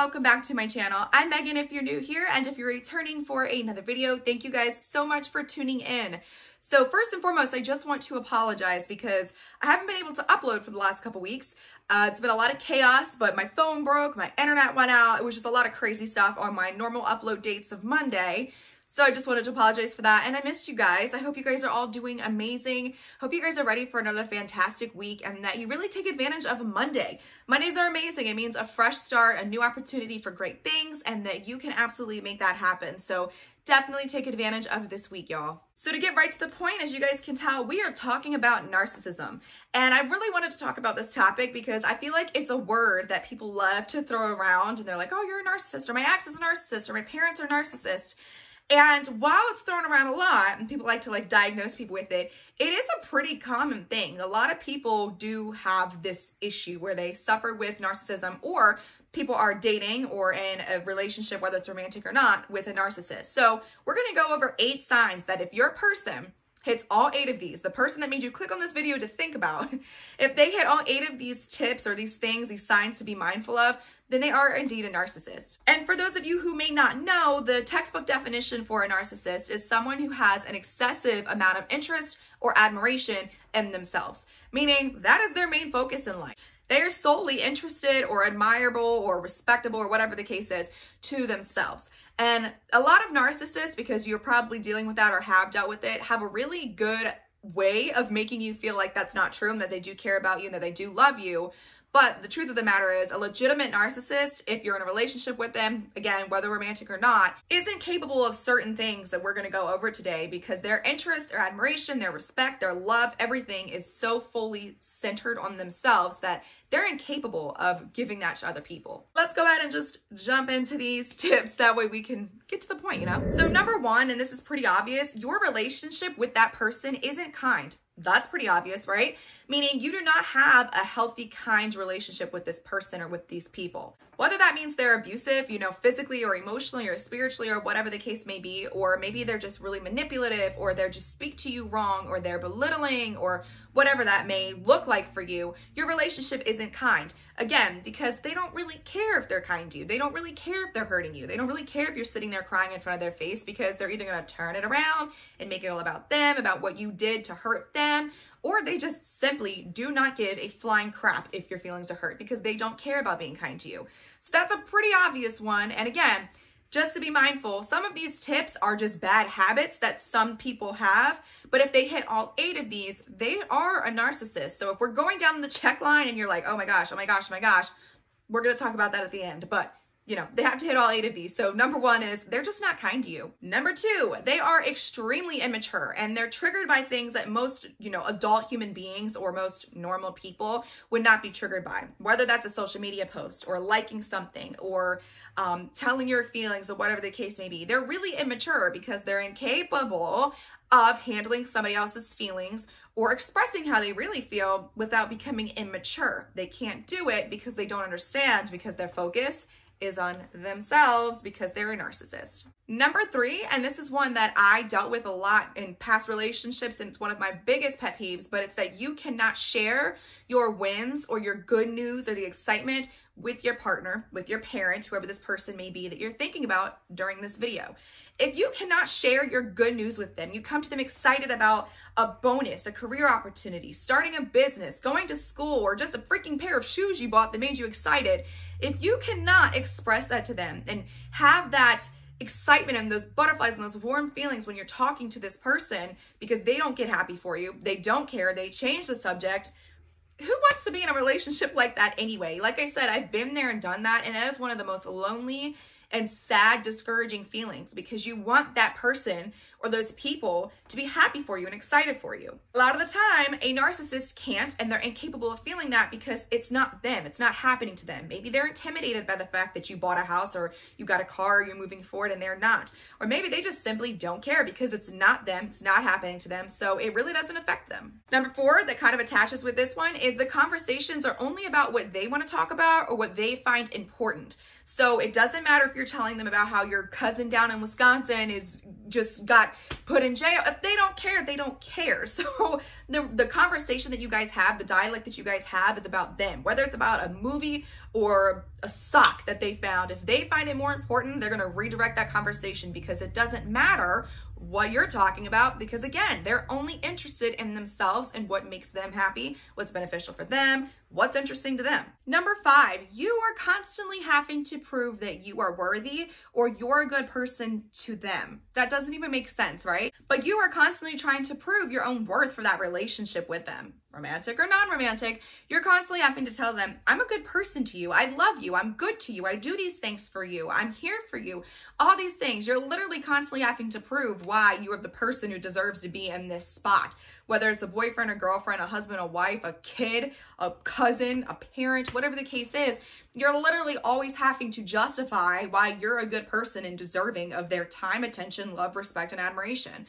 welcome back to my channel. I'm Megan if you're new here, and if you're returning for another video, thank you guys so much for tuning in. So first and foremost, I just want to apologize because I haven't been able to upload for the last couple weeks. It's been a lot of chaos, but my phone broke, my internet went out. It was just a lot of crazy stuff on my normal upload dates of Monday. So I just wanted to apologize for that, and I missed you guys. I hope you guys are all doing amazing. Hope you guys are ready for another fantastic week and that you really take advantage of Monday. Mondays are amazing. It means a fresh start, a new opportunity for great things, and that you can absolutely make that happen. So definitely take advantage of this week, y'all. So to get right to the point, as you guys can tell, we are talking about narcissism. And I really wanted to talk about this topic because I feel like it's a word that people love to throw around, and they're like, oh, you're a narcissist, or my ex is a narcissist, or my parents are narcissist. And while it's thrown around a lot and people like to diagnose people with it, it is a pretty common thing. A lot of people do have this issue where they suffer with narcissism, or people are dating or in a relationship, whether it's romantic or not, with a narcissist. So we're going to go over 8 signs that if your person hits all 8 of these, the person that made you click on this video to think about, if they hit all 8 of these tips or these things, these signs to be mindful of, then they are indeed a narcissist. And for those of you who may not know, the textbook definition for a narcissist is someone who has an excessive amount of interest or admiration in themselves, meaning that is their main focus in life. They are solely interested or admirable or respectable or whatever the case is to themselves. And a lot of narcissists, because you're probably dealing with that or have dealt with it, have a really good way of making you feel like that's not true and that they do care about you and that they do love you. But the truth of the matter is, a legitimate narcissist, if you're in a relationship with them, again, whether romantic or not, isn't capable of certain things that we're going to go over today, because their interest, their admiration, their respect, their love, everything is so fully centered on themselves that they're incapable of giving that to other people. Let's go ahead and just jump into these tips. That way we can get to the point, you know? So number 1, and this is pretty obvious, your relationship with that person isn't kind. That's pretty obvious, right? Meaning you do not have a healthy, kind relationship with this person or with these people. Whether that means they're abusive, you know, physically or emotionally or spiritually or whatever the case may be, or maybe they're just really manipulative, or they're just speak to you wrong, or they're belittling, or whatever that may look like for you, your relationship isn't kind. Again, because they don't really care if they're kind to you. They don't really care if they're hurting you. They don't really care if you're sitting there crying in front of their face, because they're either going to turn it around and make it all about them, about what you did to hurt them, or they just simply do not give a flying crap if your feelings are hurt, because they don't care about being kind to you. So that's a pretty obvious one. And again, just to be mindful, some of these tips are just bad habits that some people have, but if they hit all 8 of these, they are a narcissist. So if we're going down the check line and you're like, oh my gosh, oh my gosh, oh my gosh, we're going to talk about that at the end, but you know, they have to hit all 8 of these. So number 1 is they're just not kind to you. Number 2, they are extremely immature, and they're triggered by things that most, you know, adult human beings or most normal people would not be triggered by. Whether that's a social media post or liking something or telling your feelings or whatever the case may be. They're really immature because they're incapable of handling somebody else's feelings or expressing how they really feel without becoming immature. They can't do it because they don't understand, because their focus is on themselves, because they're a narcissist. Number 3, and this is one that I dealt with a lot in past relationships, and it's one of my biggest pet peeves, but it's that you cannot share your wins or your good news or the excitement with your partner, with your parent, whoever this person may be that you're thinking about during this video. If you cannot share your good news with them, you come to them excited about a bonus, a career opportunity, starting a business, going to school, or just a freaking pair of shoes you bought that made you excited. If you cannot express that to them and have that excitement and those butterflies and those warm feelings when you're talking to this person, because they don't get happy for you, they don't care, they change the subject, who wants to be in a relationship like that anyway? Like I said, I've been there and done that, and that is one of the most lonely and sad, discouraging feelings, because you want that person or those people to be happy for you and excited for you. A lot of the time, a narcissist can't, and they're incapable of feeling that because it's not them. It's not happening to them. Maybe they're intimidated by the fact that you bought a house or you got a car or you're moving forward, and they're not. Or maybe they just simply don't care because it's not them. It's not happening to them. So it really doesn't affect them. Number 4, that kind of attaches with this one, is the conversations are only about what they want to talk about or what they find important. So it doesn't matter if you're telling them about how your cousin down in Wisconsin is just got got put in jail. If they don't care, they don't care. So the conversation that you guys have, the dialect that you guys have is about them. Whether it's about a movie or a sock that they found, if they find it more important, they're going to redirect that conversation because it doesn't matter what you're talking about, because again, they're only interested in themselves and what makes them happy, what's beneficial for them, what's interesting to them. Number 5, you are constantly having to prove that you are worthy or you're a good person to them. That doesn't even make sense, right? But you are constantly trying to prove your own worth for that relationship with them. Romantic or non-romantic, you're constantly having to tell them, I'm a good person to you. I love you. I'm good to you. I do these things for you. I'm here for you. All these things. You're literally constantly having to prove why you are the person who deserves to be in this spot. Whether it's a boyfriend, a girlfriend, a husband, a wife, a kid, a cousin, a parent, whatever the case is, you're literally always having to justify why you're a good person and deserving of their time, attention, love, respect, and admiration.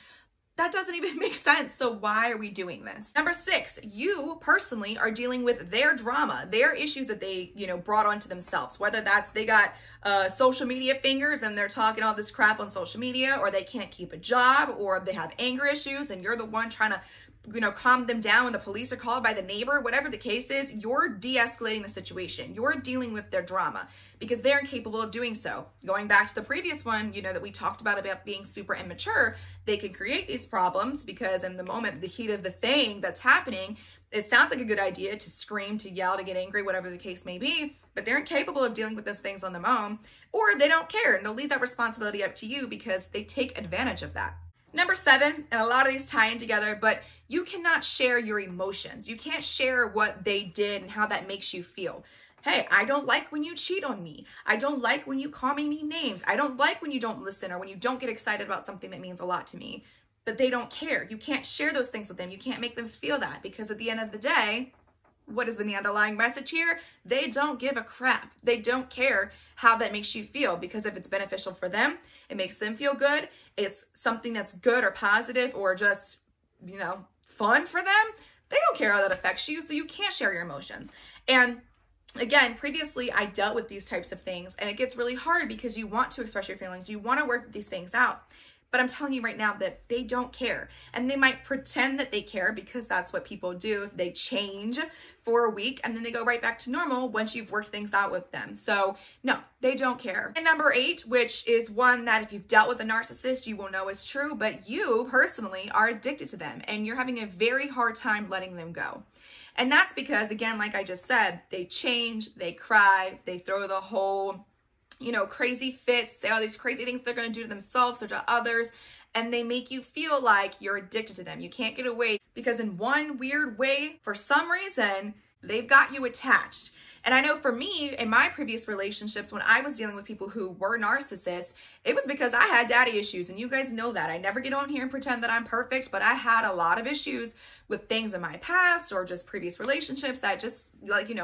That doesn't even make sense. So why are we doing this? Number 6, you personally are dealing with their drama, their issues that they, brought onto themselves. Whether that's they got social media fingers and they're talking all this crap on social media, or they can't keep a job, or they have anger issues and you're the one trying to calm them down when the police are called by the neighbor. Whatever the case is, you're de-escalating the situation. You're dealing with their drama because they're incapable of doing so. Going back to the previous one, that we talked about being super immature, they can create these problems because in the moment, the heat of the thing that's happening, it sounds like a good idea to scream, to yell, to get angry, whatever the case may be, but they're incapable of dealing with those things on their own, or they don't care and they'll leave that responsibility up to you because they take advantage of that. Number 7, and a lot of these tie in together, but you cannot share your emotions. You can't share what they did and how that makes you feel. Hey, I don't like when you cheat on me. I don't like when you call me mean names. I don't like when you don't listen or when you don't get excited about something that means a lot to me. But they don't care. You can't share those things with them. You can't make them feel that because at the end of the day, what has been the underlying message here? They don't give a crap. They don't care how that makes you feel because if it's beneficial for them, it makes them feel good. It's something that's good or positive or just, fun for them. They don't care how that affects you. So you can't share your emotions. And again, previously I dealt with these types of things and it gets really hard because you want to express your feelings. You want to work these things out. But I'm telling you right now that they don't care. And they might pretend that they care because that's what people do. They change for a week and then they go right back to normal once you've worked things out with them. So no, they don't care. And number 8, which is one that if you've dealt with a narcissist, you will know is true, but you personally are addicted to them and you're having a very hard time letting them go. And that's because, again, like I just said, they change, they cry, they throw the whole crazy fits, say all these crazy things they're going to do to themselves or to others, and they make you feel like you're addicted to them. You can't get away because in one weird way, for some reason, they've got you attached. And I know for me, in my previous relationships, when I was dealing with people who were narcissists, it was because I had daddy issues. And you guys know that. I never get on here and pretend that I'm perfect, but I had a lot of issues with things in my past or just previous relationships that just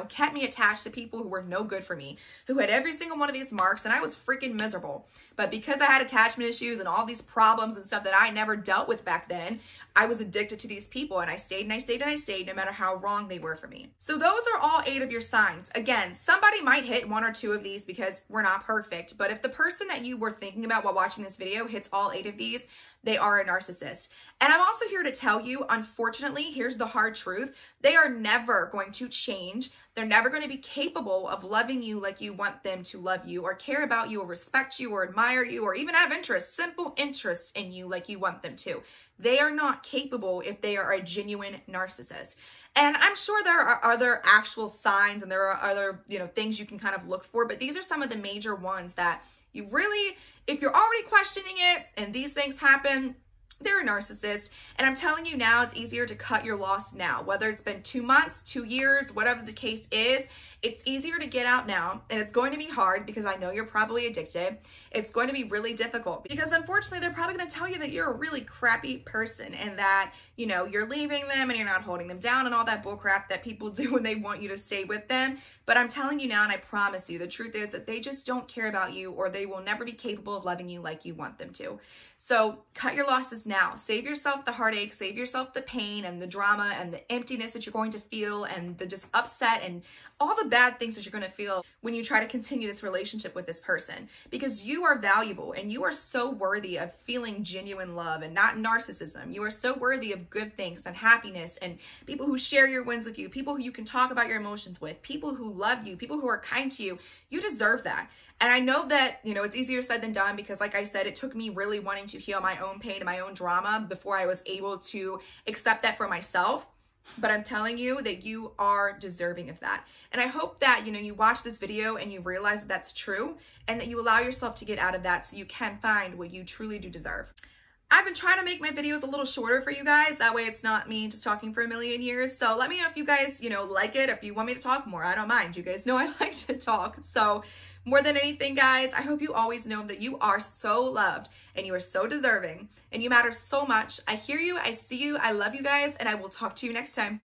kept me attached to people who were no good for me, who had every single one of these marks, and I was freaking miserable. But because I had attachment issues and all these problems and stuff that I never dealt with back then, I was addicted to these people and I stayed and I stayed and I stayed no matter how wrong they were for me. So those are all 8 of your signs. Again, somebody might hit 1 or 2 of these because we're not perfect, but if the person that you were thinking about while watching this video hits all 8 of these, they are a narcissist. And I'm also here to tell you, unfortunately, here's the hard truth. They are never going to change. They're never going to be capable of loving you like you want them to love you or care about you or respect you or admire you or even have interest, simple interest in you like you want them to. They are not capable if they are a genuine narcissist. And I'm sure there are other actual signs and there are other, things you can kind of look for, but these are some of the major ones that you really, if you're already questioning it and these things happen, they're a narcissist. And I'm telling you now, it's easier to cut your loss now. Whether it's been 2 months, 2 years, whatever the case is, it's easier to get out now. And it's going to be hard because I know you're probably addicted. It's going to be really difficult because unfortunately, they're probably going to tell you that you're a really crappy person and that, you're leaving them and you're not holding them down and all that bullcrap that people do when they want you to stay with them. But I'm telling you now, and I promise you, the truth is that they just don't care about you, or they will never be capable of loving you like you want them to. So cut your losses now. Save yourself the heartache, save yourself the pain and the drama and the emptiness that you're going to feel, and the just upset and all the bad things that you're going to feel when you try to continue this relationship with this person, because you are valuable and you are so worthy of feeling genuine love and not narcissism. You are so worthy of good things and happiness and people who share your wins with you, people who you can talk about your emotions with, people who love you, people who are kind to you. You deserve that. And I know that, you know, it's easier said than done, because like I said, it took me really wanting to heal my own pain and my own drama before I was able to accept that for myself. But I'm telling you that you are deserving of that. And I hope that, you know, you watch this video and you realize that that's true, and that you allow yourself to get out of that so you can find what you truly do deserve. I've been trying to make my videos a little shorter for you guys. That way it's not me just talking for a million years. So let me know if you guys, you know, like it. If you want me to talk more, I don't mind. You guys know I like to talk. So more than anything, guys, I hope you always know that you are so loved and you are so deserving and you matter so much. I hear you. I see you. I love you guys, and I will talk to you next time.